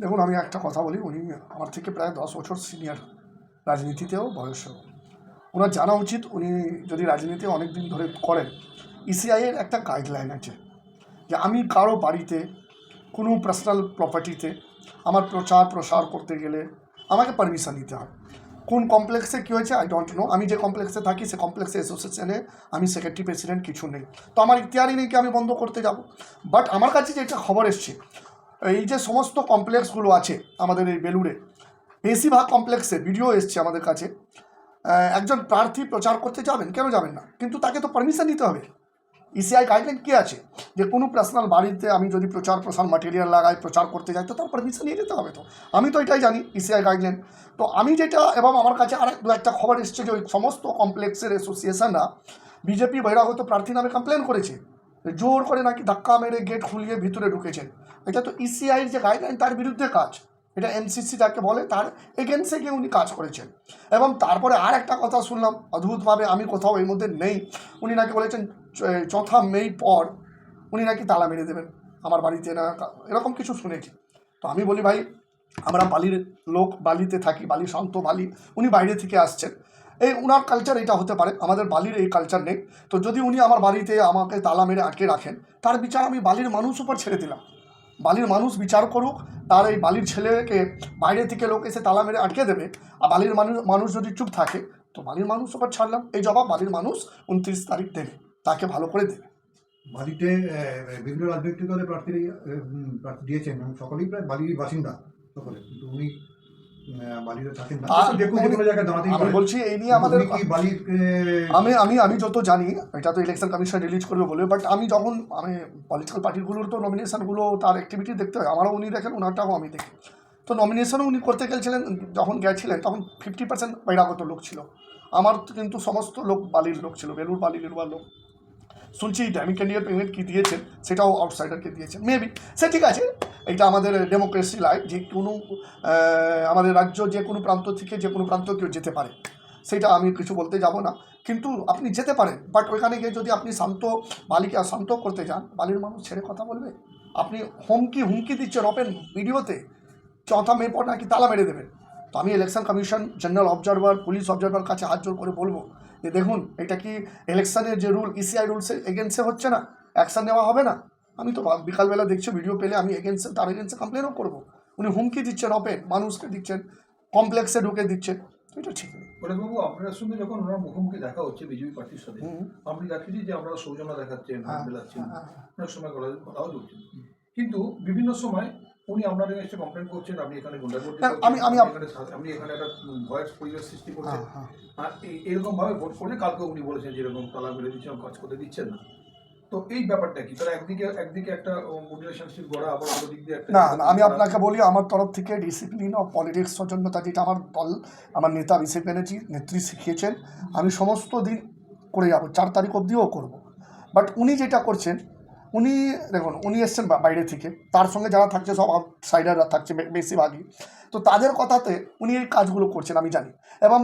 দেখুন, আমি একটা কথা বলি, উনি আমার থেকে প্রায় 10 বছর সিনিয়র, রাজনীতিতেও বয়সেও। ওনার জানা উচিত, উনি যদি রাজনীতি অনেক দিন ধরে করেন, ইসিআইয়ের একটা গাইডলাইন আছে যে আমি কারো বাড়িতে কোনো পার্সোনাল প্রপার্টিতে আমার প্রচার প্রসার করতে গেলে আমাকে পারমিশন নিতে হয়। কোন কমপ্লেক্সে কী হয়েছে আই ডোন্ট নো। আমি যে কমপ্লেক্সে থাকি সে কমপ্লেক্সে অ্যাসোসিয়েশনে আমি সেক্রেটারি প্রেসিডেন্ট, কিছু নেই, তো আমার ইখতিয়ারই নেই কি আমি বন্ধ করতে যাব। বাট আমার কাছে যেটা খবর এসছে, এই যে সমস্ত কমপ্লেক্সগুলো আছে আমাদের এই বেলুড়ে, বেশিরভাগ কমপ্লেক্সে ভিডিও এসছে আমাদের কাছে, একজন প্রার্থী প্রচার করতে যাবেন, কেন যাবেন না, কিন্তু তাকে তো পারমিশন নিতে হবে। ইসিআই গাইডলাইন কী আছে যে কোনো পার্সোনাল বাড়িতে আমি যদি প্রচার প্রসার ম্যাটেরিয়াল লাগাই, প্রচার করতে যাই, তো তার পারমিশন নিয়ে যেতে হবে। তো আমি তো এটাই জানি ইসিআই গাইডলাইন। তো আমি যেটা, এবং আমার কাছে আর একটা খবর এসছে যে ওই সমস্ত কমপ্লেক্সের অ্যাসোসিয়েশনরা বিজেপি বহিরাগত প্রার্থী নামে কমপ্লেন করেছে, জোর করে নাকি ধাক্কা মেরে গেট খুলিয়ে ভিতরে ঢুকেছেন। এটা তো ইসিআইয়ের যে গাইডলাইন তার বিরুদ্ধে কাজ, এটা এমসিসি যাকে বলে তার এগেন্সে গিয়ে উনি কাজ করেছেন। এবং তারপরে আর একটা কথা শুনলাম অদ্ভুতভাবে, আমি কোথাও এর মধ্যে নেই, উনি নাকি বলেছেন 4 মে পর উনি নাকি তালা মেরে দেবেন আমার বাড়িতে, না এরকম কিছু শুনেছি। তো আমি বলি ভাই, আমরা বালির লোক, বালিতে থাকি, বালি শান্ত বালি, উনি বাইরে থেকে আসছেন, এই উনার কালচার এটা হতে পারে, আমাদের বালির এই কালচার নেই। তো যদি উনি আমার বাড়িতে আমাকে তালা মেরে আটকে রাখেন, তার বিচার আমি বালির মানুষ উপর ছেড়ে দিলাম। বালির মানুষ বিচার করুক, তার এই বালির ছেলেকে বাইরে থেকে লোক এসে তালা মেরে আটকে দেবে, আর বালির মানুষ যদি চুপ থাকে, তো বালির মানুষ ওপর ছাড়লাম। এই জবাব বালির মানুষ 29 তারিখ দেবে, তাকে ভালো করে দেবে। বালিতে বিভিন্ন রাজনৈতিক দলে প্রার্থী দিয়েছেন এবং সকলেই প্রায় বালির বাসিন্দা সকলে, কিন্তু উনি বালিতে থাকেন না। দেখুন, যে কোনো জায়গায় দাঁড়াতেই আমি বলছি এই নিয়ে আমাদের বালির আমি যত জানি, এটা তো ইলেকশন কমিশন রিলিজ করবে বলে, বাট আমি পলিটিক্যাল পার্টিগুলোর তো নমিনেশনগুলো তার অ্যাক্টিভিটি দেখতে হয়, আমারও উনি দেখেন, ওনারটাও আমি দেখি। তো নমিনেশনও উনি করতে গেছিলেন, যখন গেছিলেন তখন 50% বহিরাগত লোক ছিল, আমার কিন্তু সমস্ত লোক বালির লোক ছিল, বেলুর বালির লোক। শুনছি ড্যামি ক্যান্ডিডেট পেমেন্ট কী দিয়েছেন সেটাও আউটসাইডারকে দিয়েছেন, মেবি সে ঠিক আছে, এটা আমাদের ডেমোক্রেসি লাইফ, যে কোনো আমাদের রাজ্য যে কোনো প্রান্ত থেকে যে কোনো প্রান্ত কেউ যেতে পারে, সেটা আমি কিছু বলতে যাব না, কিন্তু আপনি যেতে পারেন। বাট ওইখানে গিয়ে যদি আপনি বালিকে শান্ত করতে যান, বালির মানুষ ছেড়ে কথা বলবে? আপনি হুমকি দিচ্ছেন ওপেন ভিডিওতে, 4 মে পর নাকি তালা মেরে দেবেন। তো আমি election commission, general observer, police observer কাছে হাত জোর করে বলবো যে দেখুন, এটা কি ইলেকশনের যে রুল, ইসিআই রুলসের এগেন্সে হচ্ছে না? অ্যাকশান নেওয়া হবে না? আমি তো বিকালবেলা দেখছি ভিডিও পেলে আমি তার এগেন্সে কমপ্লেনও করবো। উনি হুমকি দিচ্ছেন ওপেন, মানুষকে দিচ্ছেন, কমপ্লেক্সে ঢুকে দিচ্ছেন, এটা ঠিক নেই। বাবু, আপনার সঙ্গে যখন ওনার মুখোমুখি দেখা হচ্ছে বিজেপি পার্টির সাথে, আপনি দেখেছি যে আমরা সৌজন্য দেখাচ্ছেন, হাত মেলাচ্ছেন, অনেক সময় কথাও বলছেন, কিন্তু বিভিন্ন সময় উনি আপনার এসে কমপ্লেন করছেন, আপনি এখানে গুন্ডাগর্দি করছেন, আপনি এখানে একটা ভয়েস পরিবেশ সৃষ্টি করছেন, আর এরকম ভাবে ভোট করলে কালকে উনি বলেছেন যেরকম তালা মেরে দিচ্ছেন, কাজ করতে দিচ্ছেন না। তো এই ব্যাপারটা কি, তারা একদিকে একটা রিলেশনশিপ গড়া, আবার অন্য দিক দিয়ে একটা না, আমি আপনাকে বলি, আমার তরফ থেকে ডিসিপ্লিন অফ পলিটিক্স সৌজন্যতা, যেটা আমার দল, আমার নেতা অভিষেক ব্যানার্জি নেত্রী শিখিয়েছেন, আমি সমস্ত দিন করে যাবো, 4 তারিখ অবধিও করবো। বাট উনি যেটা করছেন, উনি দেখুন, উনি এসছেন বাইরে থেকে, তার সঙ্গে যারা থাকছে সব আউটসাইডাররা থাকছে বেশিরভাগই, তো তাদের কথাতে উনি এই কাজগুলো করছেন আমি জানি। এবং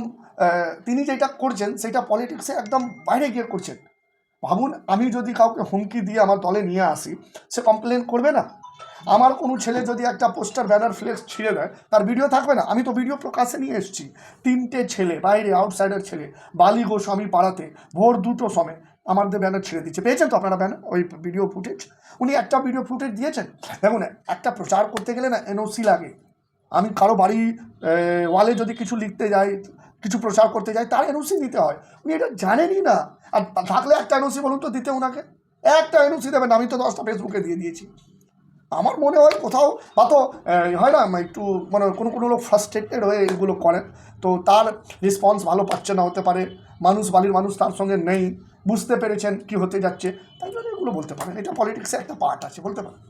তিনি যেটা করছেন সেটা পলিটিক্সে একদম বাইরে গিয়ে করছেন। ভাবুন, আমি যদি কাউকে হুমকি দিয়ে আমার দলে নিয়ে আসি, সে কমপ্লেন করবে না? আমার কোনো ছেলে যদি একটা পোস্টার ব্যানার ফ্লেক্স ছিঁড়ে দেয়, তার ভিডিও থাকবে না? আমি তো ভিডিও প্রকাশে নিয়ে এসেছি, 3টে ছেলে বাইরে, আউটসাইডার ছেলে, বালি গোস্বামী পাড়াতে ভোর 2টোর সময় আমাদের ব্যানার ছিঁড়ে দিচ্ছে, পেয়েছেন তো আপনারা ব্যানার, ওই ভিডিও ফুটেজ, উনি একটা ভিডিও ফুটেজ দিয়েছেন। দেখুন, একটা প্রচার করতে গেলে না এনওসি লাগে। আমি কারো বাড়ি ওয়ালে যদি কিছু লিখতে যাই, কিছু প্রচার করতে যাই, তার এনওসি দিতে হয়, উনি এটা জানেনই না। আর থাকলে একটা এনওসি বলুন তো দিতে ওনাকে, একটা এনওসি দেবেন, আমি তো 10টা ফেসবুকে দিয়ে দিয়েছি। আমার মনে হয় কোথাও বা তো হয় না, একটু মানে কোনো লোক ফ্রাস্ট্রেটেড হয়ে এগুলো করেন, তো তার রেসপন্স ভালো পাচ্ছে না, হতে পারে বালির মানুষ তার সঙ্গে নেই, বুঝতে পেরেছেন কি হতে যাচ্ছে, তাই জন্য এগুলো বলতে পারেন, এটা পলিটিক্সে একটা পার্ট আছে, বলতে পারেন।